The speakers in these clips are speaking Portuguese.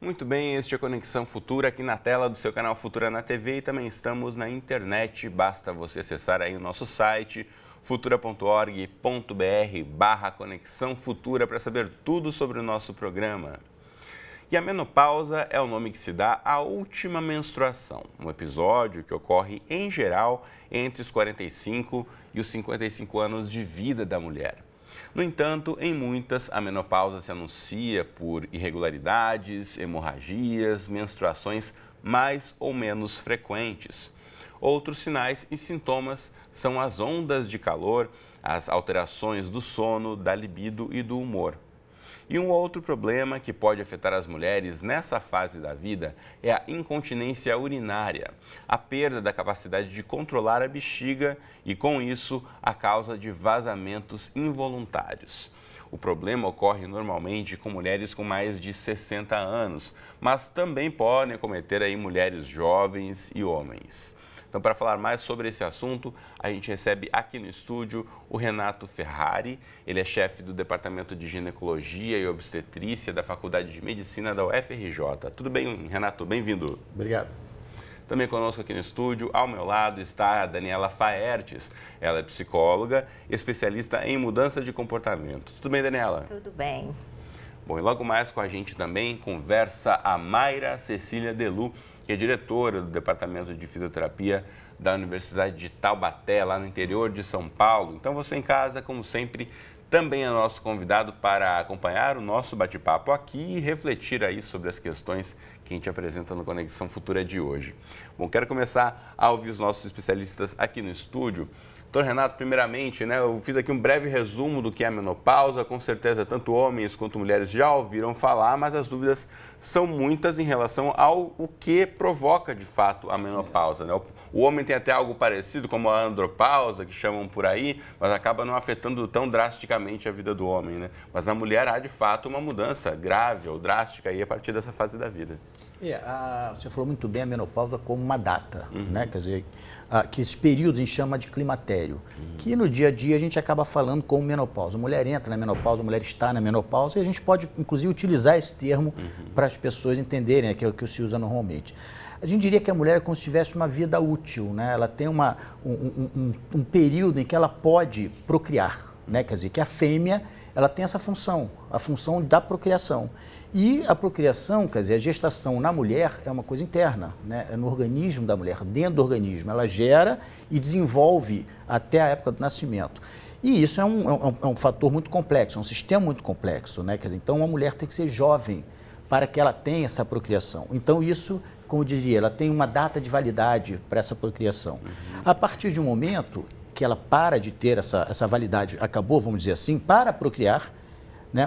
Muito bem, este é Conexão Futura aqui na tela do seu canal Futura na TV e também estamos na internet. Basta você acessar aí o nosso site futura.org.br/Conexão Futura para saber tudo sobre o nosso programa. E a menopausa é o nome que se dá à última menstruação, um episódio que ocorre em geral entre os 45 e os 55 anos de vida da mulher. No entanto, em muitas, a menopausa se anuncia por irregularidades, hemorragias, menstruações mais ou menos frequentes. Outros sinais e sintomas são as ondas de calor, as alterações do sono, da libido e do humor. E um outro problema que pode afetar as mulheres nessa fase da vida é a incontinência urinária, a perda da capacidade de controlar a bexiga e, com isso, a causa de vazamentos involuntários. O problema ocorre normalmente com mulheres com mais de 60 anos, mas também podem acometer aí mulheres jovens e homens. Então, para falar mais sobre esse assunto, a gente recebe aqui no estúdio o Renato Ferrari. Ele é chefe do Departamento de Ginecologia e Obstetrícia da Faculdade de Medicina da UFRJ. Tudo bem, Renato? Bem-vindo. Obrigado. Também conosco aqui no estúdio, ao meu lado, está a Daniela Faertes. Ela é psicóloga, especialista em mudança de comportamento. Tudo bem, Daniela? Tudo bem. Bom, e logo mais com a gente também conversa a Mayra Cecília Delu, que é diretora do Departamento de Fisioterapia da Universidade de Taubaté, lá no interior de São Paulo. Então, você em casa, como sempre, também é nosso convidado para acompanhar o nosso bate-papo aqui e refletir aí sobre as questões que a gente apresenta no Conexão Futura de hoje. Bom, quero começar a ouvir os nossos especialistas aqui no estúdio. Doutor Renato, primeiramente, eu fiz aqui um breve resumo do que é a menopausa. Com certeza, tanto homens quanto mulheres já ouviram falar, mas as dúvidas são muitas em relação ao que provoca, de fato, a menopausa. O homem tem até algo parecido, como a andropausa, que chamam por aí, mas acaba não afetando tão drasticamente a vida do homem, Mas na mulher há, de fato, uma mudança grave ou drástica aí a partir dessa fase da vida. Você falou muito bem a menopausa como uma data, Quer dizer, que esse período a gente chama de climatério, que no dia a dia a gente acaba falando como menopausa. A mulher entra na menopausa, a mulher está na menopausa e a gente pode, inclusive, utilizar esse termo para as pessoas entenderem, que é o que se usa normalmente. A gente diria que a mulher é como se tivesse uma vida útil, Ela tem um período em que ela pode procriar, Quer dizer, que a fêmea ela tem essa função, a função da procriação. E a procriação, quer dizer, a gestação na mulher é uma coisa interna, É no organismo da mulher, dentro do organismo. Ela gera e desenvolve até a época do nascimento. E isso é um fator muito complexo, é um sistema muito complexo, Quer dizer, então, uma mulher tem que ser jovem para que ela tenha essa procriação. Então, isso, como eu dizia, ela tem uma data de validade para essa procriação. A partir de um momento que ela para de ter essa validade, acabou, vamos dizer assim, para procriar,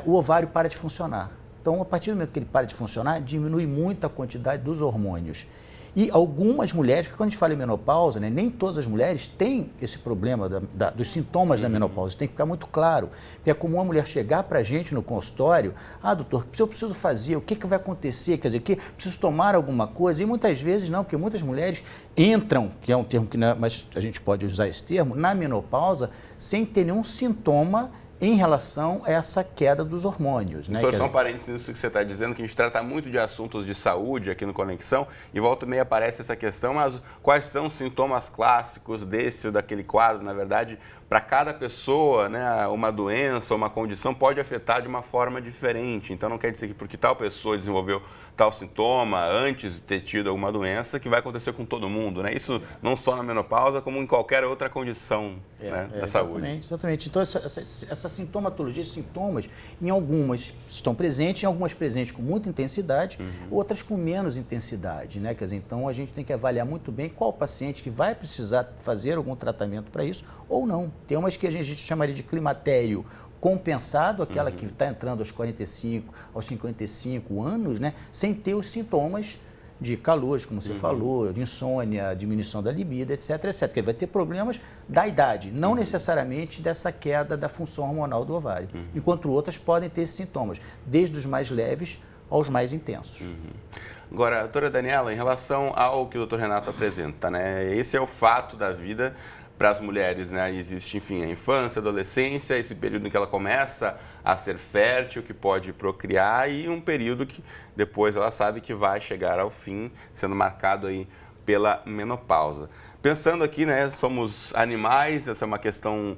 o ovário para de funcionar. Então, a partir do momento que ele para de funcionar, diminui muito a quantidade dos hormônios. E algumas mulheres, porque quando a gente fala em menopausa, nem todas as mulheres têm esse problema dos sintomas da menopausa, tem que ficar muito claro. Porque é comum a mulher chegar para a gente no consultório, doutor, o que eu preciso fazer? O que vai acontecer? Quer dizer, preciso tomar alguma coisa? E muitas vezes não, porque muitas mulheres entram, que é um termo que não é, mas a gente pode usar esse termo, na menopausa, sem ter nenhum sintoma em relação a essa queda dos hormônios. Doutor, só um parênteses nisso que você está dizendo, que a gente trata muito de assuntos de saúde aqui no Conexão, e volta e meia aparece essa questão, mas quais são os sintomas clássicos desse ou daquele quadro? Na verdade, para cada pessoa, uma doença, uma condição pode afetar de uma forma diferente. Então, não quer dizer que porque tal pessoa desenvolveu tal sintoma antes de ter tido alguma doença, que vai acontecer com todo mundo, Isso não só na menopausa, como em qualquer outra condição da saúde. Exatamente. Então, essa sintomatologia, esses sintomas, em algumas estão presentes, em algumas presentes com muita intensidade, outras com menos intensidade, Quer dizer, então, a gente tem que avaliar muito bem qual paciente que vai precisar fazer algum tratamento para isso ou não. Tem umas que a gente chamaria de climatério compensado, aquela que está entrando aos 45, aos 55 anos, sem ter os sintomas de calores, como você falou, de insônia, diminuição da libido, etc, etc. Que vai ter problemas da idade, não necessariamente dessa queda da função hormonal do ovário. Enquanto outras podem ter esses sintomas, desde os mais leves aos mais intensos. Agora, doutora Daniela, em relação ao que o doutor Renato apresenta, esse é o fato da vida para as mulheres, Existe, enfim, a infância, a adolescência, esse período em que ela começa a ser fértil, que pode procriar, e um período que depois ela sabe que vai chegar ao fim, sendo marcado aí pela menopausa. Pensando aqui, né, somos animais, essa é uma questão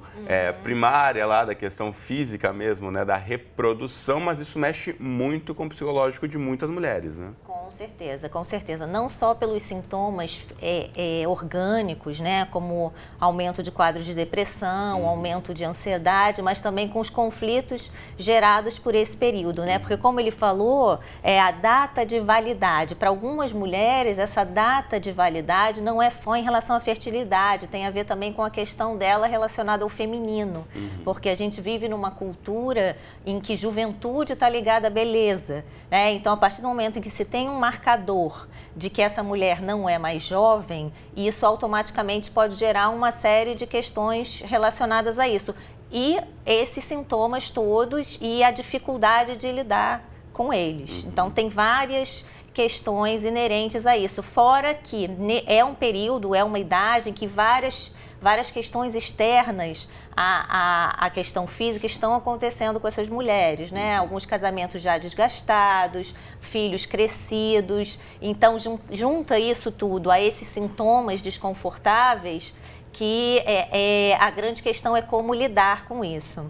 primária lá, da questão física mesmo, né, da reprodução, mas isso mexe muito com o psicológico de muitas mulheres, né? Com certeza, com certeza. Não só pelos sintomas orgânicos, né, como aumento de quadros de depressão, aumento de ansiedade, mas também com os conflitos gerados por esse período, né? Porque, como ele falou, a data de validade. Para algumas mulheres, essa data de validade não é só em relação à fertilidade, tem a ver também com a questão dela relacionada ao feminino, porque a gente vive numa cultura em que juventude está ligada à beleza, né? Então, a partir do momento em que se tem um marcador de que essa mulher não é mais jovem, isso automaticamente pode gerar uma série de questões relacionadas a isso. E esses sintomas todos e a dificuldade de lidar com eles. Então, tem várias questões inerentes a isso, fora que é um período, é uma idade em que várias questões externas à questão física estão acontecendo com essas mulheres, né? Alguns casamentos já desgastados, filhos crescidos, então junta isso tudo a esses sintomas desconfortáveis que a grande questão é como lidar com isso.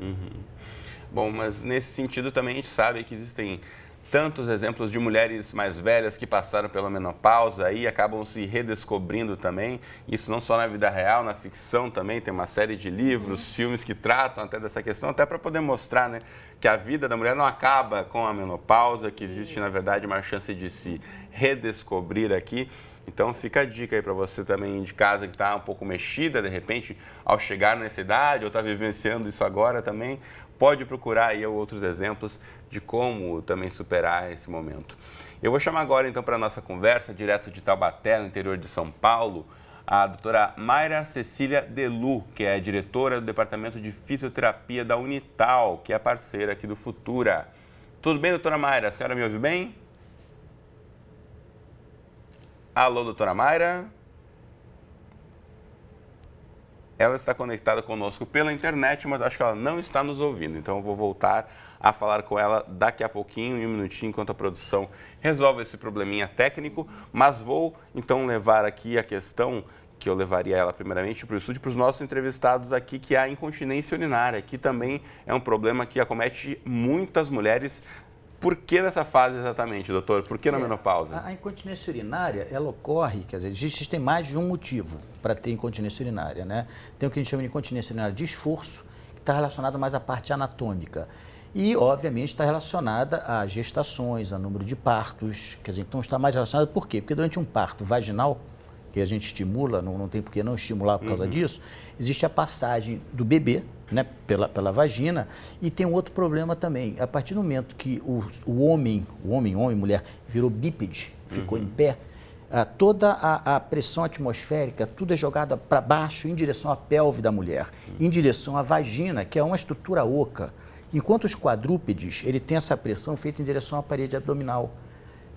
Bom, mas nesse sentido também a gente sabe que existem tantos exemplos de mulheres mais velhas que passaram pela menopausa e acabam se redescobrindo também. Isso não só na vida real, na ficção também. Tem uma série de livros, filmes que tratam até dessa questão, até para poder mostrar, né, que a vida da mulher não acaba com a menopausa, que existe, na verdade, uma chance de se redescobrir aqui. Então fica a dica aí para você também de casa que está um pouco mexida, de repente, ao chegar nessa idade, ou está vivenciando isso agora também, pode procurar aí outros exemplos de como também superar esse momento. Eu vou chamar agora então para a nossa conversa, direto de Taubaté, no interior de São Paulo, a doutora Mayra Cecília Delu, que é diretora do Departamento de Fisioterapia da Unital, que é parceira aqui do Futura. Tudo bem, doutora Mayra? A senhora me ouve bem? Alô, doutora Mayra? Ela está conectada conosco pela internet, mas acho que ela não está nos ouvindo. Então, eu vou voltar a falar com ela daqui a pouquinho, em um minutinho, enquanto a produção resolve esse probleminha técnico. Mas vou, então, levar aqui a questão que eu levaria ela primeiramente para o estúdio, para os nossos entrevistados aqui, que é a incontinência urinária, que também é um problema que acomete muitas mulheres. Por que nessa fase exatamente, doutor? Por que na menopausa? A incontinência urinária, ela ocorre, quer dizer, existem mais de um motivo para ter incontinência urinária, né? Tem o que a gente chama de incontinência urinária de esforço, que está relacionado mais à parte anatômica. E, obviamente, está relacionada a gestações, a número de partos, quer dizer, então está mais relacionada por quê? Porque durante um parto vaginal, que a gente estimula, não tem por que não estimular por causa disso, existe a passagem do bebê, né, pela vagina, e tem um outro problema também. A partir do momento que o homem, mulher, virou bípede, ficou em pé, toda a pressão atmosférica, tudo é jogado para baixo em direção à pelve da mulher, em direção à vagina, que é uma estrutura oca. Enquanto os quadrúpedes, ele tem essa pressão feita em direção à parede abdominal.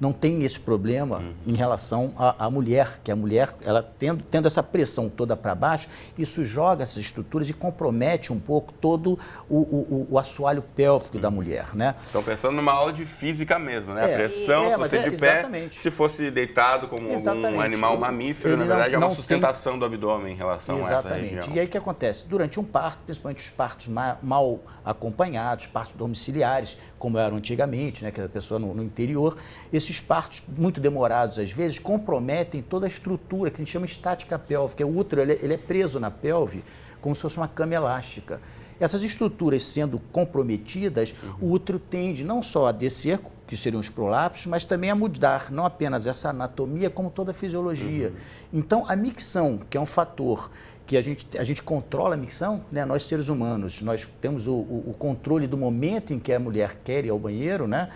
Não tem esse problema em relação à mulher, que a mulher, ela tendo essa pressão toda para baixo, isso joga essas estruturas e compromete um pouco todo o assoalho pélvico da mulher, né? Estão pensando numa aula de física mesmo, né? A pressão, se você de pé, se fosse deitado como algum animal mamífero, na verdade é uma sustentação do abdômen em relação a essa região. E aí o que acontece? Durante um parto, principalmente os partos mal acompanhados, partos domiciliares, como eram antigamente, né, que era a pessoa no interior, esses partos muito demorados, às vezes, comprometem toda a estrutura, que a gente chama de estática pélvica. O útero ele é preso na pelve como se fosse uma cama elástica. Essas estruturas sendo comprometidas, o útero tende não só a descer, que seriam os prolapsos, mas também a mudar, não apenas essa anatomia, como toda a fisiologia. Então, a micção, que é um fator que a gente controla a micção, né? Nós seres humanos, nós temos o controle do momento em que a mulher quer ir ao banheiro, né?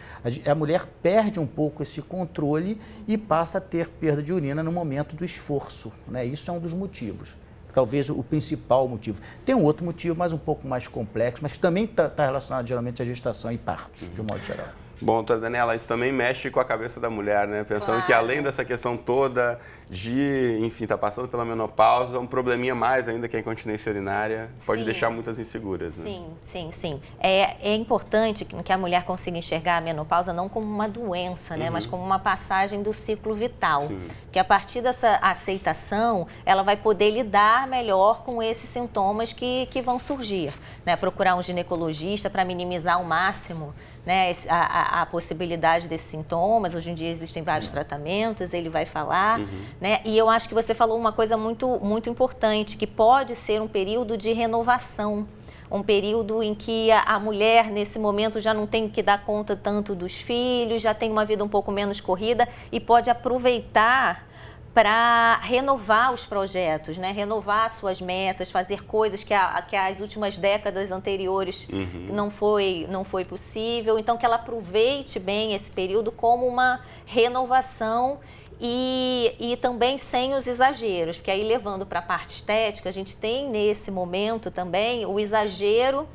A mulher perde um pouco esse controle e passa a ter perda de urina no momento do esforço, né? Isso é um dos motivos, talvez o principal motivo. Tem um outro motivo, mas um pouco mais complexo, mas que também está relacionado geralmente à gestação e partos, de um modo geral. Bom, doutora Daniela, isso também mexe com a cabeça da mulher, né? Pensando que além dessa questão toda de, enfim, tá passando pela menopausa, um probleminha mais ainda que a incontinência urinária pode deixar muitas inseguras, né? Sim. É importante que a mulher consiga enxergar a menopausa não como uma doença, né? Mas como uma passagem do ciclo vital. Sim. Que a partir dessa aceitação, ela vai poder lidar melhor com esses sintomas que vão surgir, né? Procurar um ginecologista para minimizar ao máximo, né, a possibilidade desses sintomas. Hoje em dia existem vários tratamentos, ele vai falar, né? E eu acho que você falou uma coisa muito, muito importante, que pode ser um período de renovação, um período em que a mulher, nesse momento, já não tem que dar conta tanto dos filhos, já tem uma vida um pouco menos corrida e pode aproveitar para renovar os projetos, né? Renovar suas metas, fazer coisas que as últimas décadas anteriores não foi possível. Então, que ela aproveite bem esse período como uma renovação e também sem os exageros, porque aí, levando para a parte estética, a gente tem nesse momento também o exagero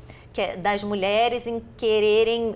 das mulheres em quererem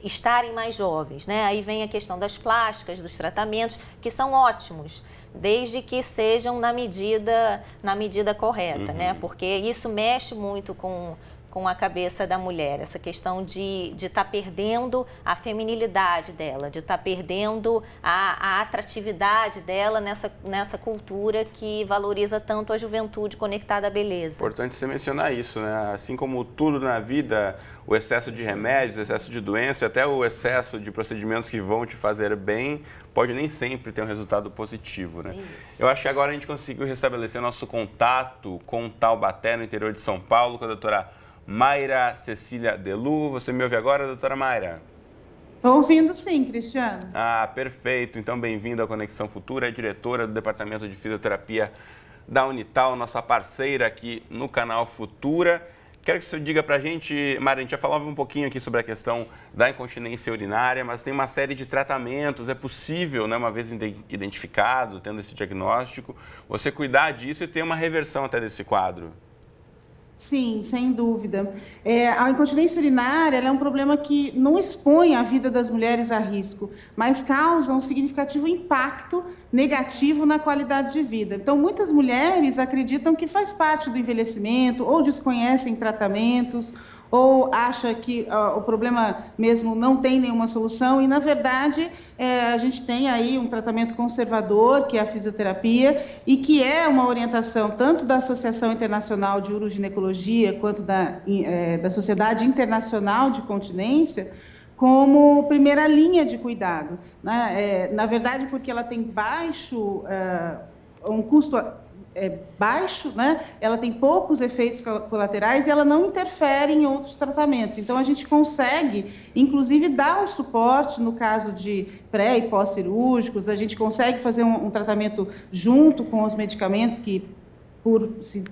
estarem mais jovens, né? Aí vem a questão das plásticas, dos tratamentos, que são ótimos, desde que sejam na medida correta, né? Porque isso mexe muito com a cabeça da mulher, essa questão de estar perdendo a feminilidade dela, de estar perdendo a atratividade dela nessa cultura que valoriza tanto a juventude conectada à beleza. Importante você mencionar isso, né? Assim como tudo na vida, o excesso de remédios, o excesso de doença, até o excesso de procedimentos que vão te fazer bem, pode nem sempre ter um resultado positivo, né? Isso. Eu acho que agora a gente conseguiu restabelecer nosso contato com Taubaté, no interior de São Paulo, com a doutora Mayra Cecília Delu. Você me ouve agora, doutora Mayra? Estou ouvindo sim, Cristiano. Ah, perfeito. Então, bem-vindo à Conexão Futura, é diretora do Departamento de Fisioterapia da Unital, nossa parceira aqui no canal Futura. Quero que você diga pra gente, Mayra, a gente já falava um pouquinho aqui sobre a questão da incontinência urinária, mas tem uma série de tratamentos. É possível, né, uma vez identificado, tendo esse diagnóstico, você cuidar disso e ter uma reversão até desse quadro? Sim, sem dúvida. A incontinência urinária é um problema que não expõe a vida das mulheres a risco, mas causa um significativo impacto negativo na qualidade de vida. Então, muitas mulheres acreditam que faz parte do envelhecimento, ou desconhecem tratamentos, ou acha que o problema mesmo não tem nenhuma solução, e, na verdade, a gente tem aí um tratamento conservador, que é a fisioterapia, e que é uma orientação tanto da Associação Internacional de Uroginecologia, quanto da Sociedade Internacional de Continência, como primeira linha de cuidado, né? Na verdade, porque ela tem um custo baixo, né? Ela tem poucos efeitos colaterais e ela não interfere em outros tratamentos. Então, a gente consegue, inclusive, dar o suporte no caso de pré- e pós-cirúrgicos, a gente consegue fazer um tratamento junto com os medicamentos que,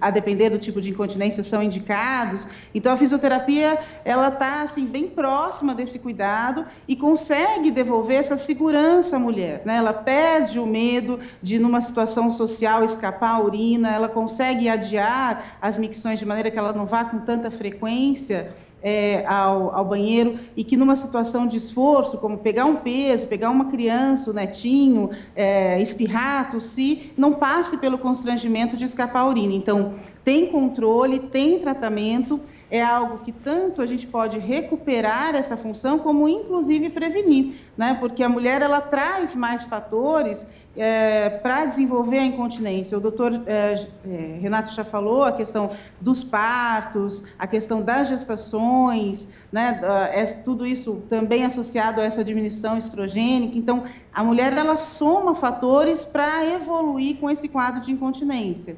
a depender do tipo de incontinência, são indicados. Então, a fisioterapia, ela está assim, bem próxima desse cuidado e consegue devolver essa segurança à mulher, né? Ela perde o medo de, numa situação social, escapar a urina, ela consegue adiar as micções de maneira que ela não vá com tanta frequência ao banheiro, e que numa situação de esforço, como pegar um peso, pegar uma criança, o netinho, espirrar, tossir, não passe pelo constrangimento de escapar a urina. Então, tem controle, tem tratamento, é algo que tanto a gente pode recuperar essa função, como inclusive prevenir, né? Porque a mulher, ela traz mais fatores para desenvolver a incontinência. O doutor Renato já falou a questão dos partos, a questão das gestações, né? Tudo isso também associado a essa diminuição estrogênica. Então, a mulher, ela soma fatores para evoluir com esse quadro de incontinência.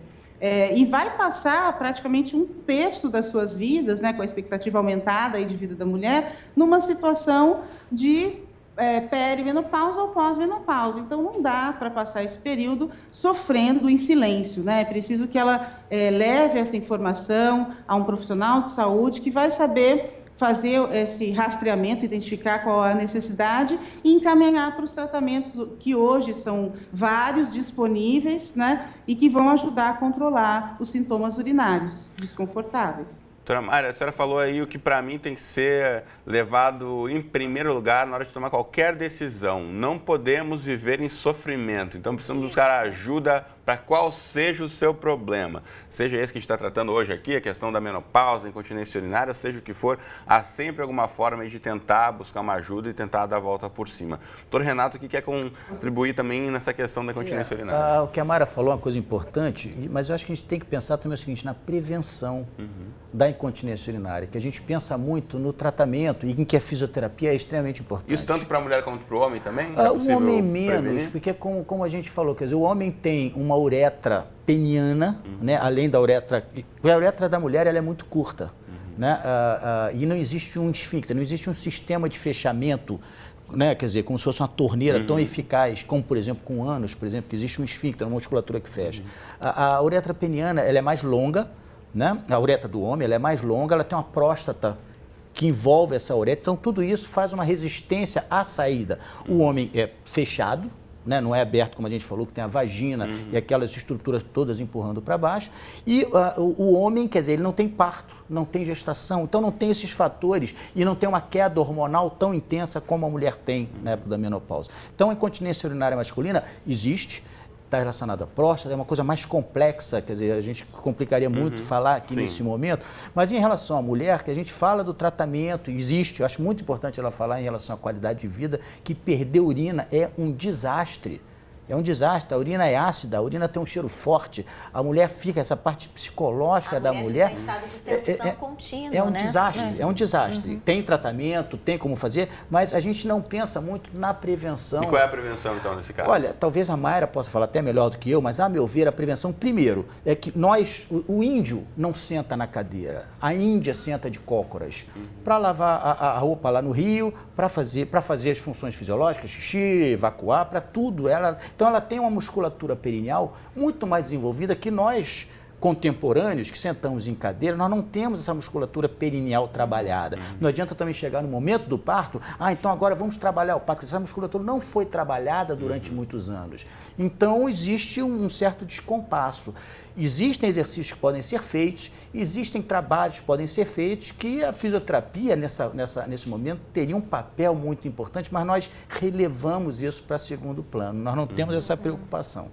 E vai passar praticamente 1/3 das suas vidas, né, com a expectativa aumentada aí de vida da mulher, numa situação de perimenopausa ou pós-menopausa. Então, não dá para passar esse período sofrendo em silêncio, né? É preciso que ela leve essa informação a um profissional de saúde que vai saber fazer esse rastreamento, identificar qual é a necessidade e encaminhar para os tratamentos que hoje são vários disponíveis, né? E que vão ajudar a controlar os sintomas urinários desconfortáveis. Doutora Mayra, a senhora falou aí o que para mim tem que ser levado em primeiro lugar na hora de tomar qualquer decisão. Não podemos viver em sofrimento, então precisamos buscar ajuda para qual seja o seu problema. Seja esse que a gente está tratando hoje aqui, a questão da menopausa, incontinência urinária, seja o que for, há sempre alguma forma de tentar buscar uma ajuda e tentar dar a volta por cima. Doutor Renato, que quer contribuir também nessa questão da incontinência urinária. O que a Mayra falou é uma coisa importante, mas eu acho que a gente tem que pensar também o seguinte, na prevenção da incontinência urinária, que a gente pensa muito no tratamento e em que a fisioterapia é extremamente importante. Isso tanto para a mulher quanto para o homem também? O homem menos, porque como a gente falou, quer dizer, o homem tem uma uretra peniana, né, além da uretra, a uretra da mulher ela é muito curta, né, e não existe um esfíncter, não existe um sistema de fechamento, né, quer dizer, como se fosse uma torneira tão eficaz, como por exemplo com o ânus, por exemplo, que existe um esfíncter, uma musculatura que fecha. A uretra peniana ela é mais longa, né, a uretra do homem ela é mais longa, ela tem uma próstata que envolve essa uretra, então tudo isso faz uma resistência à saída. O homem é fechado, né? Não é aberto, como a gente falou, que tem a vagina e aquelas estruturas todas empurrando para baixo. E o homem, quer dizer, ele não tem parto, não tem gestação, então não tem esses fatores e não tem uma queda hormonal tão intensa como a mulher tem na época da menopausa. Então, a incontinência urinária masculina existe, está relacionado à próstata, é uma coisa mais complexa, quer dizer, a gente complicaria muito falar aqui nesse momento, mas em relação à mulher, que a gente fala do tratamento, existe, eu acho muito importante ela falar em relação à qualidade de vida, que perder urina é um desastre. É um desastre, a urina é ácida, a urina tem um cheiro forte, a mulher fica, essa parte psicológica da mulher... Fica em estado de tensão contínua, é um né? desastre, é um desastre. Tem tratamento, tem como fazer, mas a gente não pensa muito na prevenção. E qual é a prevenção, então, nesse caso? Olha, talvez a Mayra possa falar até melhor do que eu, mas a meu ver, a prevenção, primeiro, é que o índio não senta na cadeira, a Índia senta de cócoras para lavar a roupa lá no rio, para fazer as funções fisiológicas, xixi, evacuar, para tudo. Então, ela tem uma musculatura perineal muito mais desenvolvida que nós, contemporâneos, que sentamos em cadeira, nós não temos essa musculatura perineal trabalhada. Não adianta também chegar no momento do parto, então agora vamos trabalhar o parto, porque essa musculatura não foi trabalhada durante muitos anos. Então, existe um certo descompasso. Existem exercícios que podem ser feitos, existem trabalhos que podem ser feitos, que a fisioterapia, nesse momento, teria um papel muito importante, mas nós relevamos isso para segundo plano. Nós não temos essa preocupação.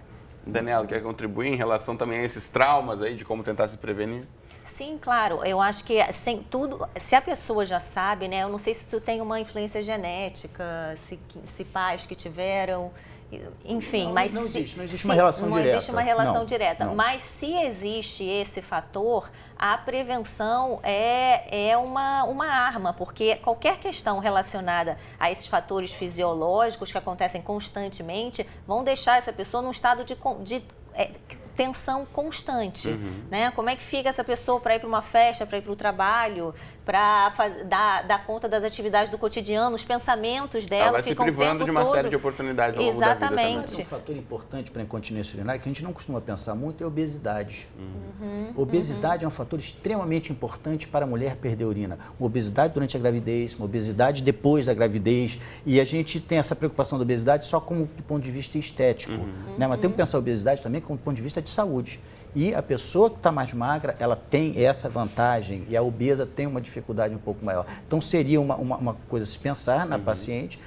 Daniela, quer contribuir em relação também a esses traumas aí de como tentar se prevenir? Sim, claro. Eu acho que se a pessoa já sabe, né? Eu não sei se isso tem uma influência genética, se pais que tiveram, enfim, mas não existe uma relação direta. Não existe uma relação direta. Não. Mas se existe esse fator, a prevenção é uma arma, porque qualquer questão relacionada a esses fatores fisiológicos que acontecem constantemente vão deixar essa pessoa num estado de tensão constante, né? Como é que fica essa pessoa para ir para uma festa, para ir para o trabalho, para dar conta das atividades do cotidiano, os pensamentos dela ela vai se privando de uma série de oportunidades ao longo da vida também. Exatamente. Um fator importante para a incontinência urinária que a gente não costuma pensar muito é a obesidade. Obesidade é um fator extremamente importante para a mulher perder urina. Uma obesidade durante a gravidez, uma obesidade depois da gravidez, e a gente tem essa preocupação da obesidade só como do ponto de vista estético, né? Mas temos que pensar a obesidade também como do ponto de vista de saúde. E a pessoa que está mais magra, ela tem essa vantagem e a obesa tem uma dificuldade um pouco maior. Então, seria uma coisa a se pensar na paciente,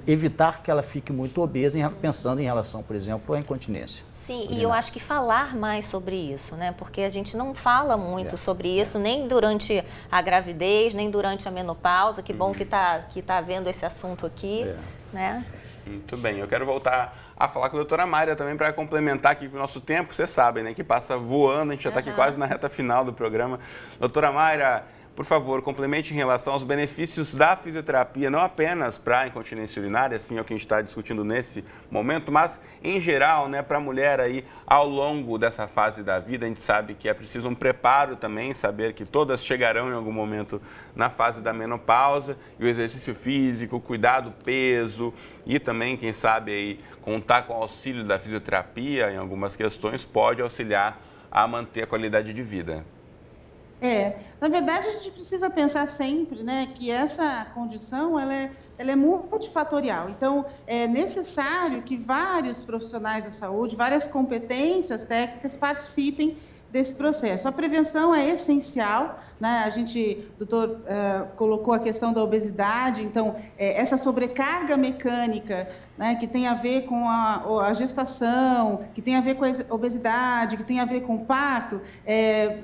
evitar que ela fique muito obesa, pensando em relação, por exemplo, à incontinência. Sim, e eu acho que falar mais sobre isso, né? Porque a gente não fala muito sobre isso, nem durante a gravidez, nem durante a menopausa. Que bom que tá vendo esse assunto aqui, né? Muito bem, eu quero voltar a falar com a doutora Mayra também para complementar aqui com o nosso tempo. Vocês sabem, né, que passa voando, a gente já está aqui quase na reta final do programa. Doutora Mayra, por favor, complemente em relação aos benefícios da fisioterapia, não apenas para a incontinência urinária, assim é o que a gente está discutindo nesse momento, mas em geral, né, para a mulher aí ao longo dessa fase da vida. A gente sabe que é preciso um preparo também, saber que todas chegarão em algum momento na fase da menopausa, e o exercício físico, cuidar do peso e também, quem sabe, aí, contar com o auxílio da fisioterapia em algumas questões pode auxiliar a manter a qualidade de vida. Na verdade, a gente precisa pensar sempre, né, que essa condição ela é multifatorial. Então, é necessário que vários profissionais da saúde, várias competências técnicas participem desse processo. A prevenção é essencial, né? O doutor colocou a questão da obesidade, então, essa sobrecarga mecânica, né, que tem a ver com a gestação, que tem a ver com a obesidade, que tem a ver com o parto,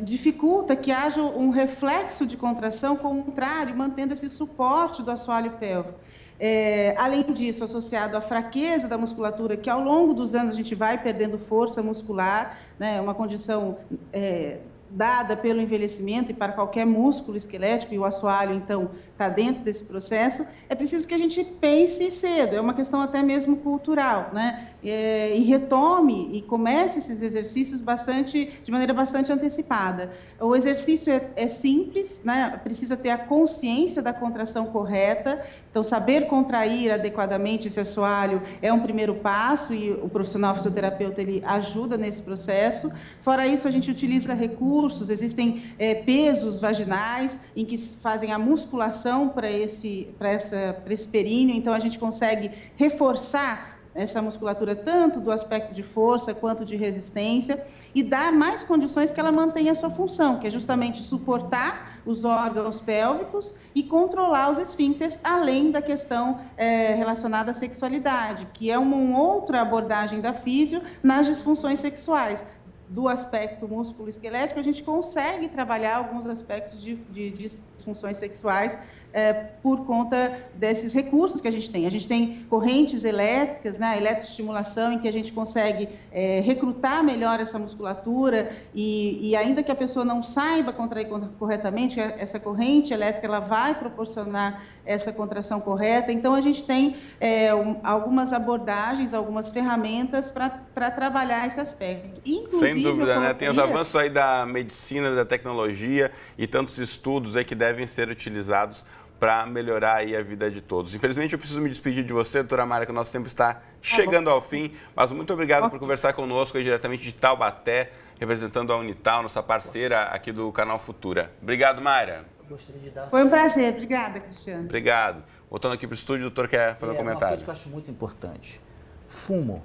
dificulta que haja um reflexo de contração contrário, mantendo esse suporte do assoalho pélvico. Além disso, associado à fraqueza da musculatura, que ao longo dos anos a gente vai perdendo força muscular, né, uma condição dada pelo envelhecimento e para qualquer músculo esquelético, e o assoalho, então, está dentro desse processo, é preciso que a gente pense cedo, é uma questão até mesmo cultural, né? E retome e comece esses exercícios de maneira bastante antecipada. O exercício é simples, né? Precisa ter a consciência da contração correta, então saber contrair adequadamente esse assoalho é um primeiro passo e o profissional fisioterapeuta ele ajuda nesse processo. Fora isso, a gente utiliza recursos, existem pesos vaginais em que fazem a musculação para esse períneo, então a gente consegue reforçar essa musculatura tanto do aspecto de força quanto de resistência e dar mais condições que ela mantenha a sua função, que é justamente suportar os órgãos pélvicos e controlar os esfíncteres, além da questão relacionada à sexualidade, que é uma outra abordagem da físio nas disfunções sexuais. Do aspecto músculo-esquelético, a gente consegue trabalhar alguns aspectos de disfunções sexuais por conta desses recursos que a gente tem. A gente tem correntes elétricas, né, a eletroestimulação, em que a gente consegue recrutar melhor essa musculatura e ainda que a pessoa não saiba contrair corretamente, essa corrente elétrica ela vai proporcionar essa contração correta. Então, a gente tem algumas abordagens, algumas ferramentas para trabalhar esse aspecto. Inclusive, sem dúvida, né? Tem os avanços aí da medicina, da tecnologia e tantos estudos aí que devem ser utilizados para melhorar aí a vida de todos. Infelizmente, eu preciso me despedir de você, doutora Mayra, que o nosso tempo está chegando ao fim, mas muito obrigado por conversar conosco aí diretamente de Taubaté, representando a Unital, nossa parceira aqui do canal Futura. Obrigado, Mayra. Foi um prazer. Obrigada, Cristiano. Obrigado. Voltando aqui para o estúdio, o doutor quer fazer um comentário. Uma coisa que eu acho muito importante. Fumo.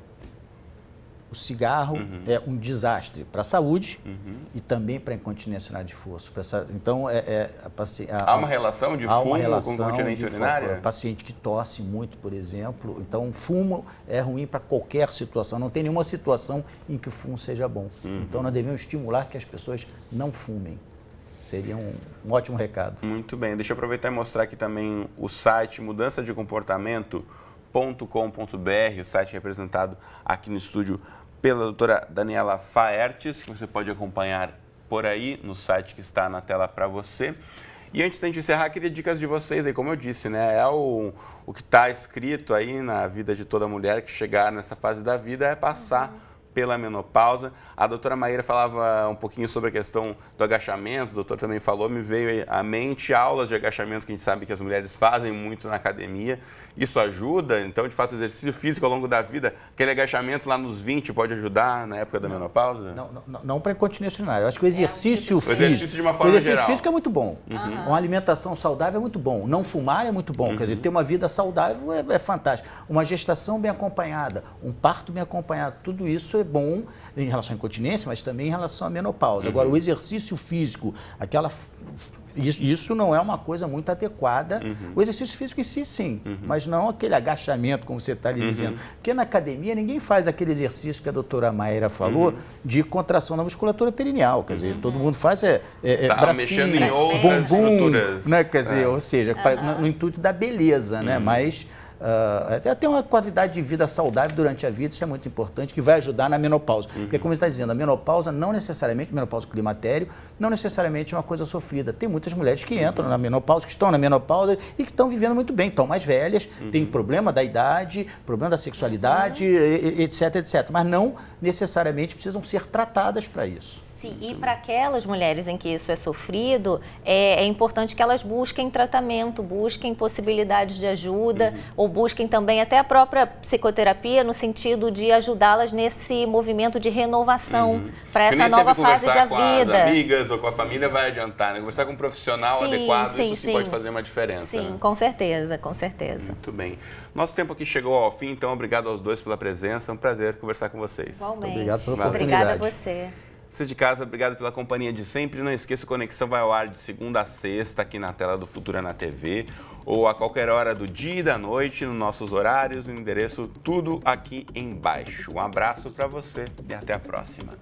O cigarro é um desastre para a saúde e também para a incontinência urinária de fosfo. Então, há uma relação de fumo com continência urinária? Paciente que tosse muito, por exemplo. Então, fumo é ruim para qualquer situação. Não tem nenhuma situação em que o fumo seja bom. Então, nós devemos estimular que as pessoas não fumem. Seria um ótimo recado. Muito bem. Deixa eu aproveitar e mostrar aqui também o site mudançadecomportamento.com.br, o site representado aqui no estúdio pela doutora Daniela Faertes, que você pode acompanhar por aí no site que está na tela para você. E antes de a gente encerrar, queria dicas de vocês aí, como eu disse, né? O que está escrito aí na vida de toda mulher que chegar nessa fase da vida é passar pela menopausa. A doutora Mayra falava um pouquinho sobre a questão do agachamento, o doutor também falou, me veio à mente aulas de agachamento que a gente sabe que as mulheres fazem muito na academia. Isso ajuda? Então, de fato, o exercício físico ao longo da vida, aquele agachamento lá nos 20 pode ajudar na época da menopausa? Não para incontinência urinária. Eu acho que o exercício físico... O exercício de uma forma geral. Físico é muito bom. Uma alimentação saudável é muito bom. Não fumar é muito bom. Quer dizer, ter uma vida saudável é fantástico. Uma gestação bem acompanhada, um parto bem acompanhado, tudo isso é bom em relação à incontinência, mas também em relação à menopausa. Agora, o exercício físico, isso não é uma coisa muito adequada. O exercício físico em si, sim, mas não aquele agachamento, como você está ali dizendo. Porque na academia ninguém faz aquele exercício que a doutora Mayra falou de contração da musculatura perineal. Quer dizer, todo mundo faz bracinho, mexendo em outras bumbum, estruturas. né? Quer dizer, ou seja, no intuito da beleza, né? Mas ter uma qualidade de vida saudável durante a vida, isso é muito importante, que vai ajudar na menopausa. Porque, como você está dizendo, a menopausa não necessariamente, menopausa climatério, não necessariamente é uma coisa sofrida. Tem muitas mulheres que entram na menopausa, que estão na menopausa e que estão vivendo muito bem, estão mais velhas, têm problema da idade, problema da sexualidade, etc, etc. Mas não necessariamente precisam ser tratadas para isso. Sim, e para aquelas mulheres em que isso é sofrido, é importante que elas busquem tratamento, busquem possibilidades de ajuda, ou busquem também até a própria psicoterapia, no sentido de ajudá-las nesse movimento de renovação para essa nova fase da vida. Conversar com as amigas ou com a família vai adiantar, né? Conversar com um profissional adequado, isso pode fazer uma diferença. Sim, né? com certeza, com certeza. Muito bem. Nosso tempo aqui chegou ao fim, então obrigado aos dois pela presença, é um prazer conversar com vocês. Igualmente. Muito obrigado pela oportunidade. Obrigada a você. Você de casa, obrigado pela companhia de sempre. Não esqueça, o Conexão vai ao ar de segunda a sexta aqui na tela do Futura na TV ou a qualquer hora do dia e da noite, nos nossos horários, no endereço tudo aqui embaixo. Um abraço para você e até a próxima.